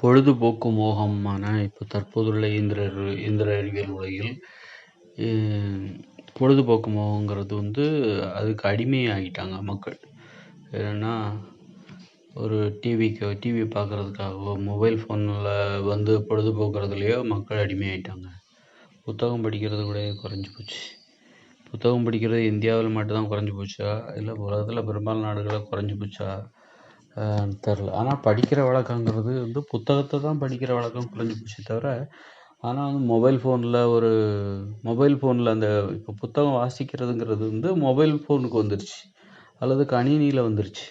பொழுதுபோக்கு மோகமான இப்போ தற்போதுள்ள இயந்திர அறிவியல் உலகில் பொழுதுபோக்கு மோகங்கிறது அதுக்கு அடிமையாகிட்டாங்க மக்கள். ஏன்னா ஒரு டிவி பார்க்குறதுக்காகவோ மொபைல் ஃபோனில் பொழுதுபோக்குறதுலையோ மக்கள் அடிமையாகிட்டாங்க. புத்தகம் படிக்கிறது கூட குறைஞ்சி போச்சு. புத்தகம் படிக்கிறது இந்தியாவில் மட்டும்தான் குறைஞ்சி போச்சா, இல்லை உலகத்தில் பெரும்பாலான நாடுகளில் குறைஞ்சி போச்சா தெரில. ஆனால் படிக்கிற வழக்கங்கிறது புத்தகத்தை தான் படிக்கிற வழக்கம் குறைஞ்சி போச்சு தவிர, ஆனால் மொபைல் ஃபோனில் அந்த இப்போ புத்தகம் வாசிக்கிறதுங்கிறது மொபைல் ஃபோனுக்கு வந்துருச்சு, அல்லது கணினியில் வந்துருச்சு,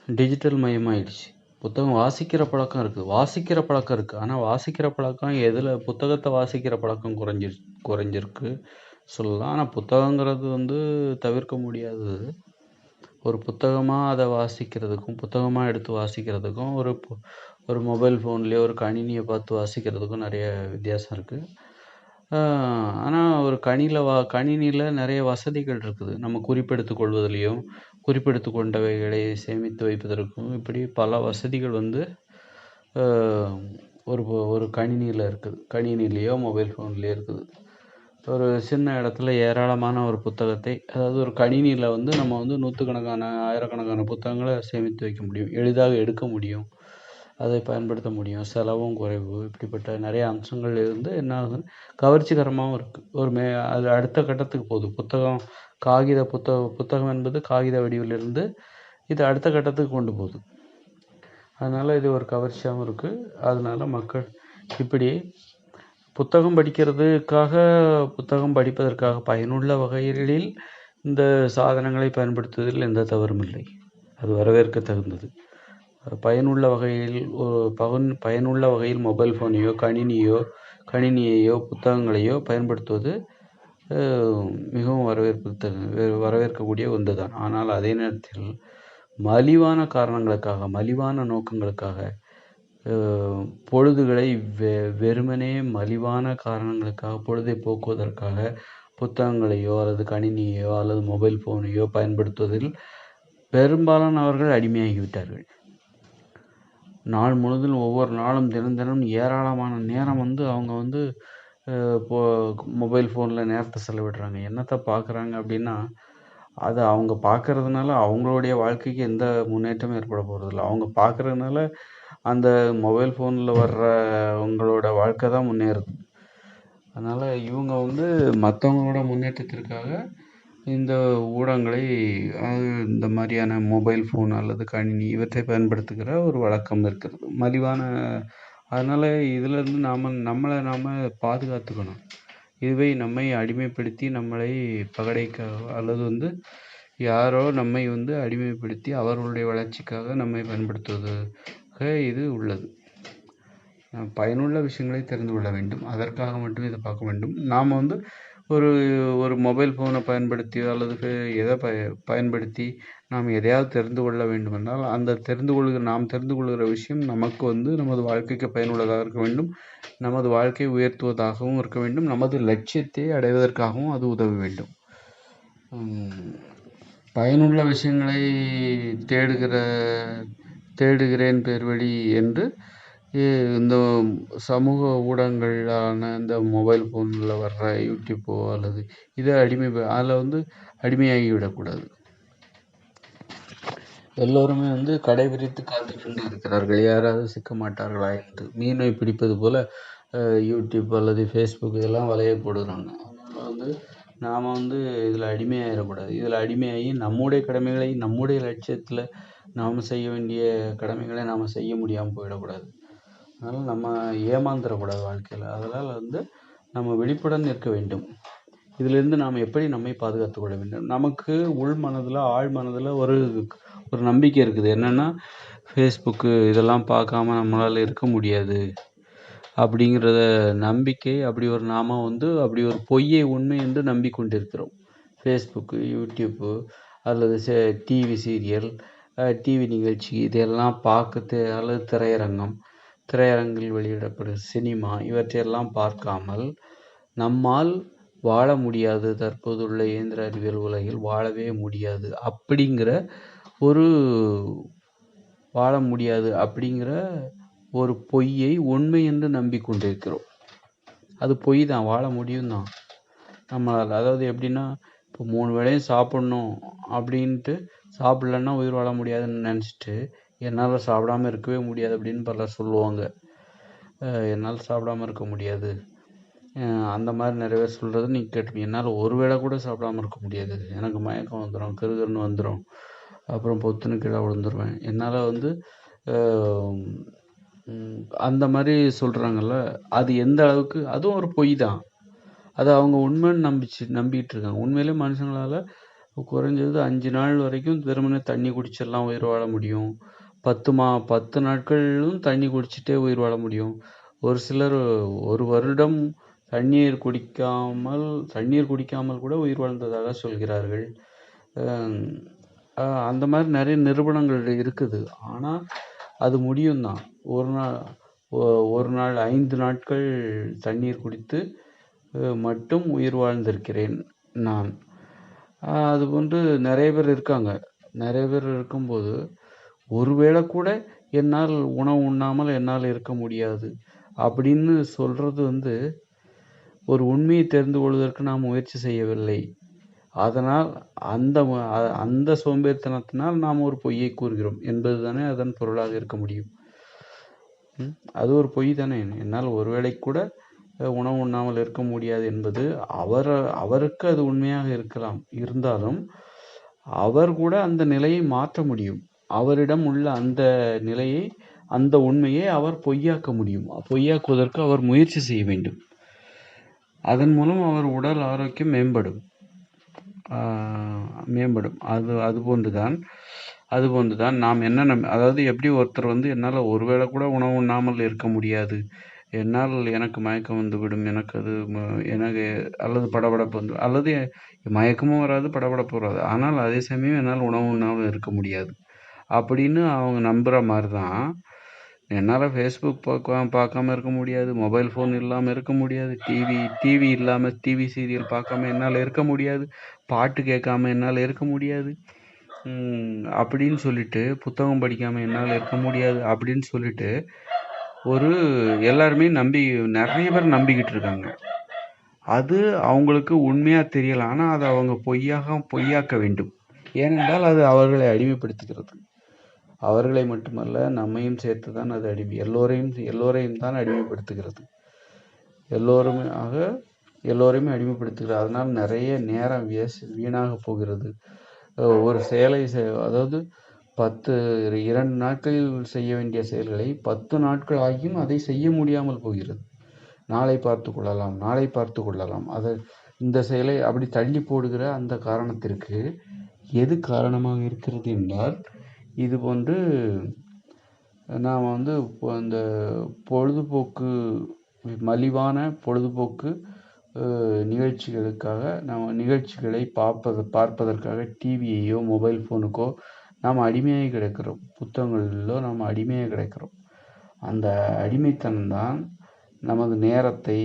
டிஜிட்டல் மயமாயிடுச்சு. புத்தகம் வாசிக்கிற பழக்கம் இருக்குது. ஆனால் வாசிக்கிற பழக்கம் புத்தகத்தை வாசிக்கிற பழக்கம் குறைஞ்சிருக்கு சொல்லலாம். ஆனால் புத்தகங்கிறது தவிர்க்க முடியாதது. ஒரு புத்தகமாக அதை வாசிக்கிறதுக்கும் புத்தகமாக எடுத்து வாசிக்கிறதுக்கும் ஒரு மொபைல் ஃபோன்லேயோ ஒரு கணினியை பார்த்து வாசிக்கிறதுக்கும் நிறைய வித்தியாசம் இருக்குது. ஆனால் ஒரு கணினியில் நிறைய வசதிகள் இருக்குது. நம்ம குறிப்பெடுத்து கொள்வதிலையும் குறிப்பெடுத்து கொண்டவைகளை சேமித்து வைப்பதற்கும் இப்படி பல வசதிகள் ஒரு கணினியில் இருக்குது. கணினிலேயோ மொபைல் ஃபோன்லேயோ இருக்குது. ஒரு சின்ன இடத்துல ஏராளமான ஒரு புத்தகத்தை, அதாவது ஒரு கணினியில் நம்ம நூற்றுக்கணக்கான ஆயிரக்கணக்கான புத்தகங்களை சேமித்து வைக்க முடியும், எளிதாக எடுக்க முடியும், அதை பயன்படுத்த முடியும், செலவும் குறைவு. இப்படிப்பட்ட நிறைய அம்சங்கள் என்ன ஆகுது, கவர்ச்சிகரமாகவும் இருக்குது. அது அடுத்த கட்டத்துக்கு போகுது. புத்தகம் என்பது காகித வடிவிலிருந்து இது அடுத்த கட்டத்துக்கு கொண்டு போகுது. அதனால் இது ஒரு கவர்ச்சியாகவும் இருக்குது. அதனால மக்கள் இப்படி புத்தகம் படிப்பதற்காக பயனுள்ள வகைகளில் இந்த சாதனங்களை பயன்படுத்துவதில் எந்த தவறும் இல்லை. அது வரவேற்க தகுந்தது. பயனுள்ள வகையில் மொபைல் ஃபோனையோ கணினியையோ புத்தகங்களையோ பயன்படுத்துவது மிகவும் வரவேற்கக்கூடிய ஒன்று தான். ஆனால் அதே நேரத்தில் மலிவான நோக்கங்களுக்காக பொழுதுகளை வெறுமனே மலிவான காரணங்களுக்காக பொழுதை போக்குவதற்காக புத்தகங்களையோ அல்லது கணினியையோ அல்லது மொபைல் ஃபோனையோ பயன்படுத்துவதில் பெரும்பாலானவர்கள் அடிமையாகிவிட்டார்கள். நாள் முழுவதும் ஒவ்வொரு நாளும் தினம் ஏராளமான நேரம் அவங்க மொபைல் ஃபோனில் நேரத்தை செலவிடுறாங்க. என்னத்தை பார்க்குறாங்க அப்படின்னா, அதை அவங்க பார்க்கறதுனால அவங்களுடைய வாழ்க்கைக்கு எந்த முன்னேற்றமும் ஏற்பட போகிறதில்ல. அவங்க பார்க்குறதுனால அந்த மொபைல் ஃபோனில் வர்றவங்களோட வாழ்க்கை தான் முன்னேறுது. அதனால் இவங்க மற்றவங்களோட முன்னேற்றத்திற்காக இந்த ஊடகங்களை, இந்த மாதிரியான மொபைல் ஃபோன் அல்லது கணினி இவற்றை பயன்படுத்துகிற ஒரு வழக்கம் இருக்கிறது, அதனால் இதிலேருந்து நம்மளை பாதுகாத்துக்கணும். இதுவே நம்மை அடிமைப்படுத்தி நம்மளை பகடைக்க அல்லது யாரோ நம்மை அடிமைப்படுத்தி அவர்களுடைய வளர்ச்சிக்காக நம்மை பயன்படுத்துவதாக இது உள்ளது. பயனுள்ள விஷயங்களை தெரிந்து கொள்ள வேண்டும். அதற்காக மட்டுமே இதை பார்க்க வேண்டும். நாம் ஒரு மொபைல் ஃபோனை பயன்படுத்தியோ அல்லது எதை பயன்படுத்தி நாம் எதையாவது தெரிந்து கொள்ள வேண்டுமென்றால் அந்த நாம் தெரிந்து கொள்கிற விஷயம் நமக்கு நமது வாழ்க்கைக்கு பயனுள்ளதாக இருக்க வேண்டும், நமது வாழ்க்கையை உயர்த்துவதாகவும் இருக்க வேண்டும், நமது லட்சியத்தை அடைவதற்காகவும் அது உதவ வேண்டும். பயனுள்ள விஷயங்களை தேடுகிறேன் பேர்வழி என்று இந்த சமூக ஊடகங்களான இந்த மொபைல் ஃபோனில் வர்ற யூடியூப்போ அல்லது இதை அதில் அடிமையாகிவிடக்கூடாது. எல்லோருமே கடைபிடித்து காத்து கொண்டு இருக்கிறார்கள், யாராவது சிக்க மாட்டார்களா என்று. மீனை பிடிப்பது போல யூடியூப் அல்லது ஃபேஸ்புக் இதெல்லாம் வலைய போடுறாங்க. அதனால் நாம் இதில் அடிமையாகிடக்கூடாது. இதில் அடிமையாகி நம்முடைய கடமைகளை, நம்முடைய லட்சியத்தில் நாம் செய்ய வேண்டிய கடமைகளை நாம் செய்ய முடியாமல் போயிடக்கூடாது. அதனால் நம்ம ஏமாந்துடக்கூடாது வாழ்க்கையில். அதனால் நம்ம விழிப்புடன் இருக்க வேண்டும். இதிலிருந்து நாம் எப்படி நம்மை பாதுகாத்து கொள்ள வேண்டும். நமக்கு ஆழ் மனதில் ஒரு நம்பிக்கை இருக்குது. என்னென்னா, ஃபேஸ்புக்கு இதெல்லாம் பார்க்காம நம்மளால் இருக்க முடியாது அப்படிங்கிறத நம்பிக்கை. நாம் அப்படி ஒரு பொய்யை உண்மை என்று நம்பிக்கொண்டிருக்கிறோம். ஃபேஸ்புக்கு, யூடியூப்பு அல்லது டிவி சீரியல், டிவி நிகழ்ச்சி இதெல்லாம் அல்லது திரையரங்கில் வெளியிடப்படும் சினிமா இவற்றையெல்லாம் பார்க்காமல் நம்மால் வாழ முடியாது. தற்போதுள்ள இயந்திர அறிவியல் உலகில் வாழவே முடியாது அப்படிங்கிற ஒரு வாழ முடியாது அப்படிங்கிற ஒரு பொய்யை உண்மை என்று நம்பிக்கொண்டிருக்கிறோம். அது பொய் தான், வாழ முடியும் தான் நம்மளால். அதாவது எப்படின்னா, இப்போ 3 வேளையும் சாப்பிடணும் அப்படின்ட்டு சாப்பிடலன்னா உயிர் வாழ முடியாதுன்னு நினச்சிட்டு என்னால் சாப்பிடாம இருக்கவே முடியாது அப்படின்னு பலர் சொல்லுவாங்க. என்னால் சாப்பிடாம இருக்க முடியாது, அந்த மாதிரி நிறைய பேர் சொல்கிறது நீங்கள் கேட்டிருப்பீங்க. என்னால் ஒரு வேளை கூட சாப்பிடாம இருக்க முடியாது, எனக்கு மயக்கம் வந்துடும், கிறுகிறுன்னு வந்துடும், அப்புறம் பொத்துன்னு கீழே விழுந்துருவேன், என்னால் அந்த மாதிரி சொல்கிறாங்கல்ல, அது எந்த அளவுக்கு, அதுவும் ஒரு பொய் தான். அது அவங்க உண்மைன்னு நம்பிக்கிட்டு இருக்காங்க. உண்மையிலே மனுஷங்களால் குறைஞ்சது 5 நாள் வரைக்கும் வெறுமனே தண்ணி குடிச்சிடலாம், உயிர் வாழ முடியும். 10 நாட்களும் தண்ணி குடிச்சிட்டே உயிர் வாழ முடியும். ஒரு சிலர் 1 வருடம் தண்ணீர் குடிக்காமல் கூட உயிர் வாழ்ந்ததாக சொல்கிறார்கள். அந்த மாதிரி நிறைய நிரூபணங்கள் இருக்குது. ஆனால் அது முடியும் தான். ஒரு நாள் 5 நாட்கள் தண்ணீர் குடித்து மட்டும் உயிர் வாழ்ந்திருக்கிறேன் நான். அதுபோன்று நிறைய பேர் இருக்காங்க. நிறைய பேர் இருக்கும்போது ஒருவேளை கூட என்னால் உணவு உண்ணாமல் என்னால் இருக்க முடியாது அப்படின்னு சொல்கிறது ஒரு உண்மையை தெரிந்து கொள்வதற்கு நாம் முயற்சி செய்யவில்லை. அதனால் அந்த சோம்பேறித்தனத்தினால் நாம் ஒரு பொய்யை கூறுகிறோம் என்பது தானே அதன் பொருளாக இருக்க முடியும். அது ஒரு பொய் தானே. என்னால் ஒருவேளை கூட உணவு உண்ணாமல் இருக்க முடியாது என்பது அவருக்கு அது உண்மையாக இருந்தாலும் அவர் கூட அந்த நிலையை மாற்ற முடியும். அவரிடம் உள்ள அந்த நிலையை, அந்த உண்மையை அவர் பொய்யாக்க முடியும். பொய்யாக்குவதற்கு அவர் முயற்சி செய்ய வேண்டும். அதன் மூலம் அவர் உடல் ஆரோக்கியம் மேம்படும். அதுபோன்றுதான் நாம் என்ன அதாவது எப்படி ஒருத்தர் என்னால் ஒருவேளை கூட உணவு உண்ணாமல் இருக்க முடியாது, எனக்கு மயக்கம் வந்துவிடும், எனக்கு அல்லது படபடப்பு வந்து, அல்லது மயக்கமும் வராது, படபடப்பு வராது, ஆனால் அதே சமயம் என்னால் உணவு உண்ணாமல் இருக்க முடியாது அப்படின்னு அவங்க நம்புகிற மாதிரி தான் என்னால் ஃபேஸ்புக் பார்க்காம இருக்க முடியாது, மொபைல் ஃபோன் இல்லாமல் இருக்க முடியாது, டிவி இல்லாமல் டிவி சீரியல் பார்க்காம என்னால் இருக்க முடியாது, பாட்டு கேட்காம என்னால் இருக்க முடியாது அப்படின்னு சொல்லிட்டு, புத்தகம் படிக்காமல் என்னால் இருக்க முடியாது அப்படின்னு சொல்லிட்டு எல்லாருமே நிறைய பேர் நம்பிக்கிட்டு இருக்காங்க. அது அவங்களுக்கு உண்மையாக தெரியல, ஆனால் அதை அவங்க பொய்யாக்க வேண்டும். ஏனென்றால் அது அவர்களை அடிமைப்படுத்துகிறது. அவர்களை மட்டுமல்ல, நம்மையும் சேர்த்து தான் அது எல்லோரையும் தான் அடிமைப்படுத்துகிறது. எல்லோரையுமே அடிமைப்படுத்துகிறது. அதனால் நிறைய நேரம் வீணாக போகிறது. ஒரு செயலை அதாவது 2 நாட்களில் செய்ய வேண்டிய செயல்களை 10 நாட்கள் ஆகியும் அதை செய்ய முடியாமல் போகிறது. நாளை பார்த்து கொள்ளலாம் இந்த செயலை அப்படி தள்ளி போடுகிற அந்த காரணத்திற்கு எது காரணமாக இருக்கிறது என்றால், இது போன்று நாம் இந்த மலிவான பொழுதுபோக்கு நிகழ்ச்சிகளை பார்ப்பதற்காக டிவியையோ மொபைல் ஃபோனுக்கோ நாம் அடிமையாகி கிடக்கிறோம். புத்தகங்களிலோ நாம் அடிமையாக கிடக்கிறோம். அந்த அடிமைத்தனம்தான் நமது நேரத்தை,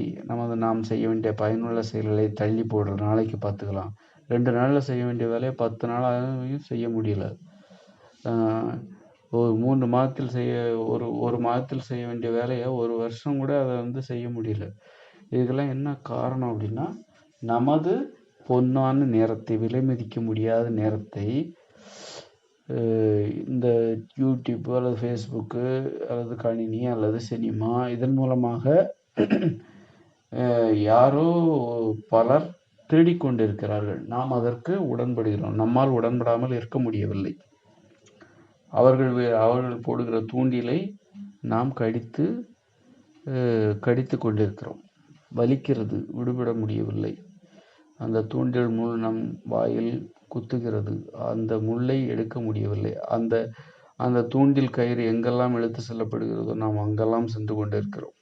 நாம் செய்ய வேண்டிய பயனுள்ள செயல்களை தள்ளி போடுற. நாளைக்கு பார்த்துக்கலாம், 2 நாளில் செய்ய வேண்டிய வேலையை 10 நாளாகவும் செய்ய முடியல. ஒரு 3 மாதத்தில் ஒரு மாதத்தில் செய்ய வேண்டிய வேலையை 1 வருஷம் கூட அதை செய்ய முடியல. இதுக்கெல்லாம் என்ன காரணம் அப்படின்னா, நமது பொன்னான நேரத்தை, விலை மதிக்க முடியாத நேரத்தை இந்த யூடியூப் அல்லது ஃபேஸ்புக்கு அல்லது கணினி அல்லது சினிமா இதன் மூலமாக யாரோ பலர் தேடிக்கொண்டிருக்கிறார்கள். நாம் அதற்கு உடன்படுகிறோம். நம்மால் உடன்படாமல் இருக்க முடியவில்லை. அவர்கள் போடுகிற தூண்டிலை நாம் கடித்து கொண்டிருக்கிறோம். வலிக்கிறது, விடுபட முடியவில்லை. அந்த தூண்டில் முள் நம் வாயில் குத்துகிறது, அந்த முள்ளை எடுக்க முடியவில்லை. அந்த தூண்டில் கயிறு எங்கெல்லாம் இழுத்து செல்லப்படுகிறதோ நாம் அங்கெல்லாம் சென்று கொண்டிருக்கிறோம்.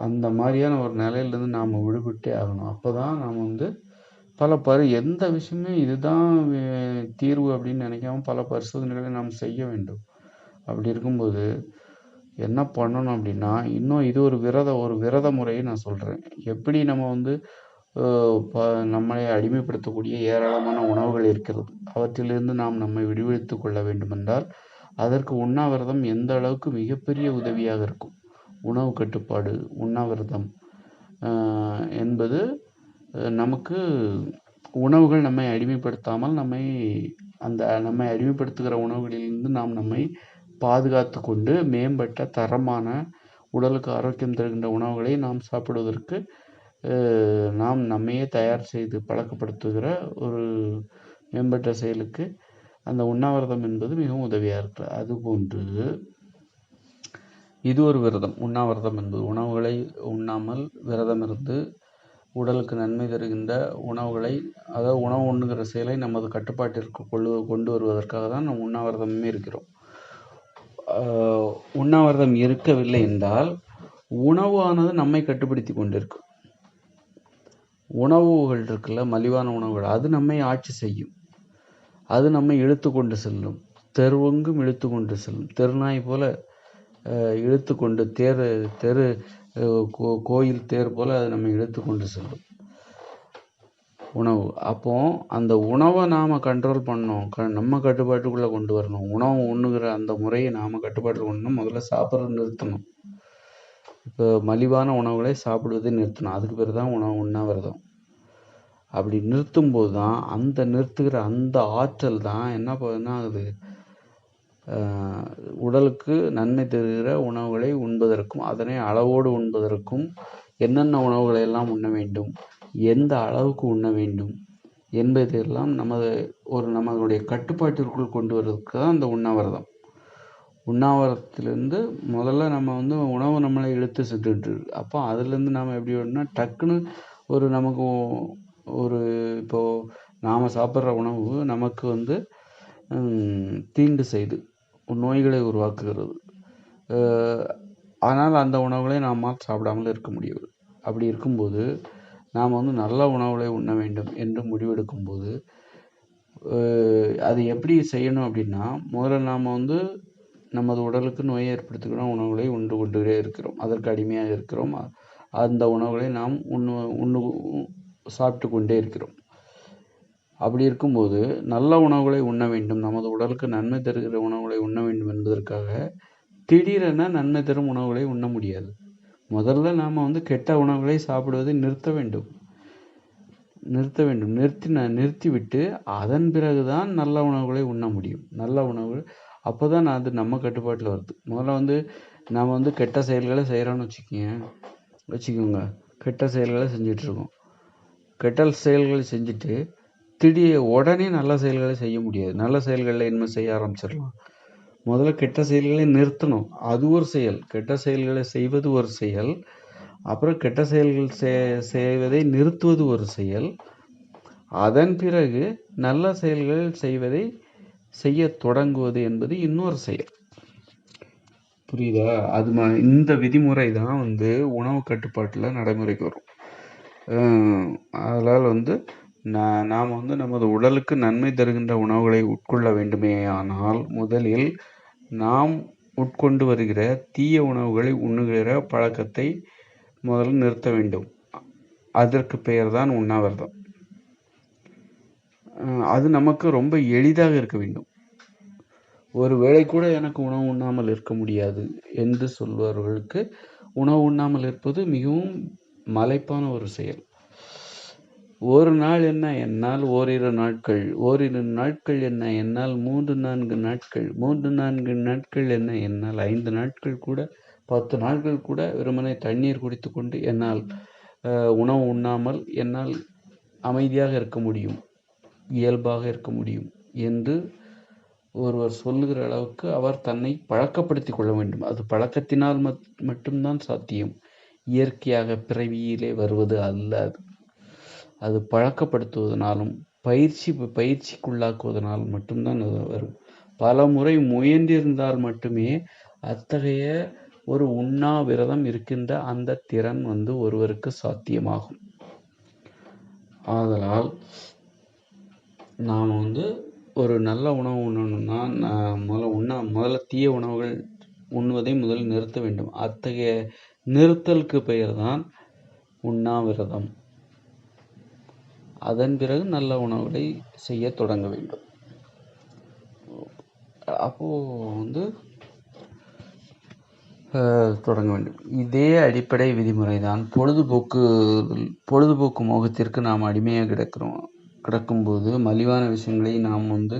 அந்த மாதிரியான ஒரு நிலையிலிருந்து நாம் விடுபட்டே ஆகணும். அப்போதான் நாம் எந்த விஷயமே இதுதான் தீர்வு அப்படின்னு நினைக்காம பல பரிசோதனைகளை நாம் செய்ய வேண்டும். அப்படி இருக்கும்போது என்ன பண்ணணும் அப்படின்னா, இன்னும் இது ஒரு விரத முறையை நான் சொல்கிறேன். எப்படி நம்ம நம்மளை அடிமைப்படுத்தக்கூடிய ஏராளமான உணவுகள் இருக்கிறது. அவற்றிலிருந்து நாம் நம்மை விடுவித்துக் கொள்ள வேண்டுமென்றால் அதற்கு உண்ணாவிரதம் எந்த அளவுக்கு மிகப்பெரிய உதவியாக இருக்கும். உணவு கட்டுப்பாடு, உண்ணாவிரதம் என்பது நமக்கு உணவுகள் நம்மை அடிமைப்படுத்தாமல் நம்மை அடிமைப்படுத்துகிற உணவுகளிலிருந்து நாம் நம்மை பாதுகாத்து கொண்டு மேம்பட்ட தரமான உடலுக்கு ஆரோக்கியம் தருகின்ற உணவுகளை நாம் சாப்பிடுவதற்கு நாம் நம்மையே தயார் செய்து பழக்கப்படுத்துகிற ஒரு மேம்பட்ட செயலுக்கு அந்த உண்ணாவிரதம் என்பது மிகவும் உதவியாக இருக்கிறது. அதுபோன்று இது ஒரு விரதம். உண்ணாவிரதம் என்பது உணவுகளை உண்ணாமல் விரதம் இருந்து உடலுக்கு நன்மை தருகின்ற உணவுகளை, அதாவது உணவு உண்ணுகிற செயலை நமது கட்டுப்பாட்டிற்கு கொண்டு வருவதற்காக தான் நம் உண்ணாவிரதமே இருக்கிறோம். உண்ணாவிரதம் இருக்கவில்லை என்றால் உணவு ஆனது நம்மை கட்டுப்படுத்தி கொண்டிருக்கும். உணவுகள் இருக்குல்ல, மலிவான உணவுகள், அது நம்மை ஆட்சி செய்யும். அது நம்மை இழுத்து கொண்டு செல்லும், தெருவெங்கும் இழுத்து கொண்டு செல்லும். தெருநாய் போல இழுத்து கொண்டு கோயில் தேர் போல அது நம்மை இழுத்து கொண்டு செல்லும் உணவு. அப்போ அந்த உணவை நாம் கண்ட்ரோல் பண்ணணும், நம்ம கட்டுப்பாட்டுக்குள்ளே கொண்டு வரணும். உணவு உண்ணுகிற அந்த முறையை நாம் கட்டுப்பாட்டில் கொண்டு முதல்ல சாப்பிட்றது நிறுத்தணும். இப்போ மலிவான உணவுகளை சாப்பிடுவதை நிறுத்தணும். அதுக்கு பேர் தான் உண்ணாவிரதம். அப்படி நிறுத்தும்போது தான் நிறுத்துகிற அந்த ஆற்றல் தான் என்ன ஆகுது, உடலுக்கு நன்மை தருகிற உணவுகளை உண்பதற்கும் அதனை அளவோடு உண்பதற்கும் என்னென்ன உணவுகளை எல்லாம் உண்ண வேண்டும், எந்த அளவுக்கு உண்ண வேண்டும் என்பதையெல்லாம் நம்மளுடைய கட்டுப்பாட்டிற்குள் கொண்டு வர்றதுக்கு தான் அந்த உண்ணாவிரதம். உண்ணாவிரதத்திலேருந்து முதல்ல நம்ம உணவு நம்மளை இழுத்து சென்றுட்டு, அப்போ அதுலேருந்து நாம் எப்படி வேணும்னா டக்குன்னு நமக்கு இப்போது நாம் சாப்பிட்ற உணவு நமக்கு தீங்கு செய்து நோய்களை உருவாக்குகிறது. ஆனால் அந்த உணவுகளை நம்மால் சாப்பிடாமல் இருக்க முடியாது. அப்படி இருக்கும்போது நாம் நல்ல உணவுகளை உண்ண வேண்டும் என்று முடிவெடுக்கும்போது அது எப்படி செய்யணும் அப்படின்னா, முதல்ல நாம் நமது உடலுக்கு நோயை ஏற்படுத்துகிற உணவுகளை உண்டு கொண்டே இருக்கிறோம், அதற்கு அடிமையாக இருக்கிறோம். அந்த உணவுகளை நாம் சாப்பிட்டு கொண்டே இருக்கிறோம். அப்படி இருக்கும்போது நல்ல உணவுகளை உண்ண வேண்டும், நமது உடலுக்கு நன்மை தருகிற உணவுகளை உண்ண வேண்டும் என்பதற்காக திடீரென நன்மை தரும் உணவுகளை உண்ண முடியாது. முதல்ல நாம் கெட்ட உணவுகளை சாப்பிடுவதை நிறுத்த வேண்டும். நிறுத்திவிட்டு அதன் பிறகுதான் நல்ல உணவுகளை உண்ண முடியும். நல்ல உணவுகள் அப்போ தான் அது நம்ம கட்டுப்பாட்டில் வருது. முதல்ல நாம் கெட்ட செயல்களை செய்கிறோன்னு வச்சுக்கோங்க. கெட்ட செயல்களை செஞ்சிட்ருக்கோம். கெட்ட செயல்களை செஞ்சுட்டு உடனே நல்ல செயல்களை செய்ய முடியாது. நல்ல செயல்களில் என்ன செய்ய ஆரம்பிச்சிடலாம். முதல்ல கெட்ட செயல்களை நிறுத்தணும், அது ஒரு செயல். கெட்ட செயல்களை செய்வது ஒரு செயல், அப்புறம் கெட்ட செயல்கள் செய்வதை நிறுத்துவது ஒரு செயல், அதன் பிறகு நல்ல செயல்கள் செய்ய தொடங்குவது என்பது இன்னொரு செயல். புரியுதா? இந்த விதிமுறை தான் உணவு கட்டுப்பாட்டில் நடைமுறைக்கு வரும். அதனால் நாம் நமது உடலுக்கு நன்மை தருகின்ற உணவுகளை உட்கொள்ள வேண்டுமே ஆனால் முதலில் நாம் உட்கொண்டு வருகிற தீய உணவுகளை உண்ணுகிற பழக்கத்தை முதல்ல நிறுத்த வேண்டும். அதற்கு பெயர் தான் உண்ணாவிரதம். அது நமக்கு ரொம்ப எளிதாக இருக்க வேண்டும். ஒரு வேளை கூட எனக்கு உணவு உண்ணாமல் இருக்க முடியாது என்று சொல்பவர்களுக்கு உணவு உண்ணாமல் இருப்பது மிகவும் மலைப்பான ஒரு செயல். ஒரு நாள் என்ன, என்னால் ஓரிரு நாட்கள் என்ன, என்னால் 3-4 நாட்கள், 3-4 நாட்கள் என்ன, என்னால் 5 நாட்கள் கூட, 10 நாட்கள் கூட வெறுமனே தண்ணீர் குடித்து கொண்டு என்னால் உணவு உண்ணாமல் என்னால் அமைதியாக இருக்க முடியும், இயல்பாக இருக்க முடியும் என்று ஒருவர் சொல்லுகிற அளவுக்கு அவர் தன்னை பழக்கப்படுத்தி கொள்ள வேண்டும். அது பழக்கத்தினால் மட்டும்தான் சாத்தியம். இயற்கையாக பிறவியிலே வருவது அல்ல. அது பழக்கப்படுத்துவதனாலும் பயிற்சிக்குள்ளாக்குவதனாலும் மட்டும்தான் அது வரும். பல முறை முயன்றிருந்தால் மட்டுமே அத்தகைய ஒரு உண்ணாவிரதம் இருக்கின்ற அந்த திறன் ஒருவருக்கு சாத்தியமாகும். ஆதலால் நாம் ஒரு நல்ல உணவு உண்ணணும்னா முதல்ல தீய உணவுகள் உண்ணுவதை முதலில் நிறுத்த வேண்டும். அத்தகைய நிறுத்தலுக்கு பெயர் தான் உண்ணாவிரதம். அதன் பிறகு நல்ல உணவுகளை செய்ய தொடங்க வேண்டும். அப்போது வந்து தொடங்க வேண்டும். இதே அடிப்படை விதிமுறை தான் பொழுதுபோக்கு மோகத்திற்கு நாம் அடிமையாக கிடக்கும்போது மலிவான விஷயங்களை நாம் வந்து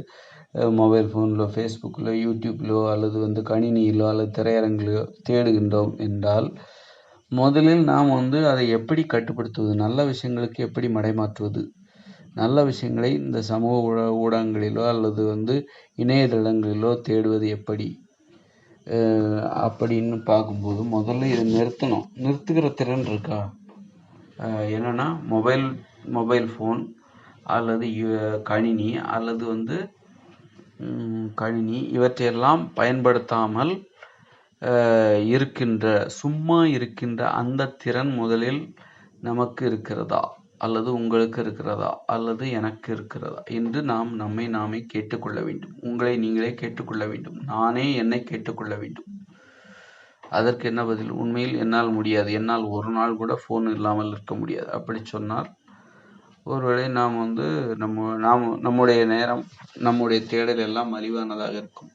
மொபைல் ஃபோனிலோ, ஃபேஸ்புக்கிலோ, யூடியூப்லோ அல்லது வந்து கணினியிலோ அல்லது திரையரங்கிலோ தேடுகின்றோம் என்றால், முதலில் நாம் வந்து அதை எப்படி கட்டுப்படுத்துவது? நல்ல விஷயங்களுக்கு எப்படி மடைமாற்றுவது? நல்ல விஷயங்களை இந்த சமூக ஊடகங்களிலோ அல்லது வந்து இணையதளங்களிலோ தேடுவது எப்படி? அப்படின்னு பார்க்கும்போது முதல்ல இதை நிறுத்தணும். நிறுத்துகிற திறன் இருக்கா? என்னன்னா மொபைல் ஃபோன் அல்லது கணினி அல்லது வந்து கணினி இவற்றையெல்லாம் பயன்படுத்தாமல் சும்மா இருக்கின்ற அந்த திறன் முதலில் நமக்கு இருக்கிறதா, அல்லது உங்களுக்கு இருக்கிறதா, அல்லது எனக்கு இருக்கிறதா என்று நாம் நம்மை நாமே கேட்டுக்கொள்ள வேண்டும். உங்களை நீங்களே கேட்டுக்கொள்ள வேண்டும். நானே என்னை கேட்டுக்கொள்ள வேண்டும். அதற்கு என்ன பதில்? உண்மையில் என்னால் முடியாது. என்னால் ஒரு நாள் கூட ஃபோன் இல்லாமல் இருக்க முடியாது. அப்படி சொன்னால் ஒருவேளை நாம் வந்து நம்முடைய நேரம், நம்முடைய தேடல் எல்லாம் மலிவானதாக இருக்கும்.